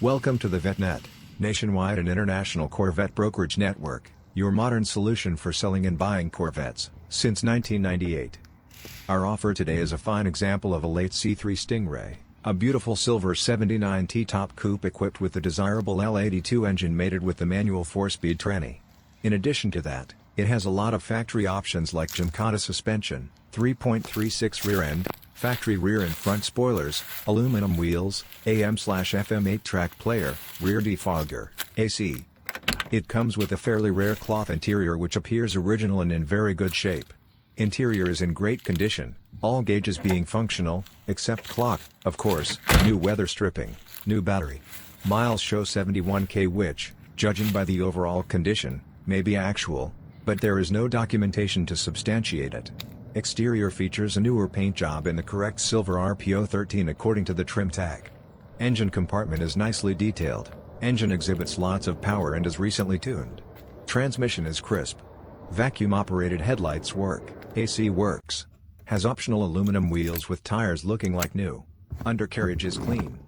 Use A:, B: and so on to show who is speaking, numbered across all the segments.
A: Welcome to the VETTE NET, nationwide and international Corvette Brokerage Network, your modern solution for selling and buying Corvettes, since 1998. Our offer today is a fine example of a late C3 Stingray, a beautiful silver 79 T-top Coupe equipped with the desirable L82 engine mated with the manual 4-speed tranny. In addition to that, it has a lot of factory options like Gymkhana suspension, 3.36 rear end, factory rear and front spoilers, aluminum wheels, AM/FM 8-track player, rear defogger, AC. It comes with a fairly rare cloth interior which appears original and in very good shape. Interior is in great condition, all gauges being functional, except clock, of course, new weather stripping, new battery. Miles show 71k which, judging by the overall condition, may be actual, but there is no documentation to substantiate it. Exterior features a newer paint job in the correct Silver RPO 13 according to the trim tag. Engine compartment is nicely detailed, engine exhibits lots of power and is recently tuned. Transmission is crisp. Vacuum-operated headlights work, AC works. Has optional aluminum wheels with tires looking like new. Undercarriage is clean.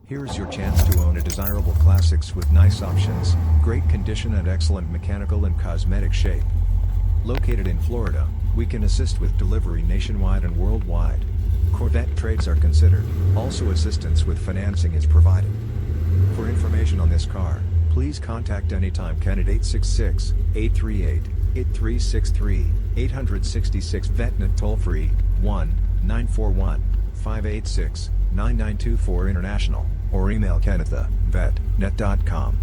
A: Here's your chance to own a desirable classics with nice options, great condition and excellent mechanical and cosmetic shape. Located in Florida, we can assist with delivery nationwide and worldwide. Corvette trades are considered, also assistance with financing is provided. For information on this car, please contact anytime Ken at 866-838-8363, 866 VETTE NET toll-free, 1-941-586-9924 international, or email ken@vettenet.com.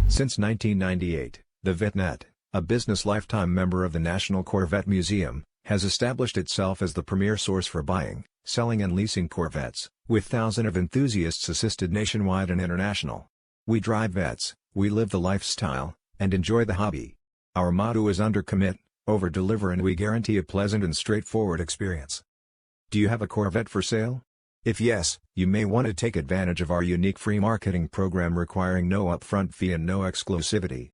A: Since 1998, the VETTE NET, a business lifetime member of the National Corvette Museum, has established itself as the premier source for buying, selling and leasing Corvettes, with thousands of enthusiasts assisted nationwide and international. We drive Vettes, we live the lifestyle, and enjoy the hobby. Our motto is under-commit, over-deliver, and we guarantee a pleasant and straightforward experience. Do you have a Corvette for sale? If yes, you may want to take advantage of our unique free marketing program requiring no upfront fee and no exclusivity.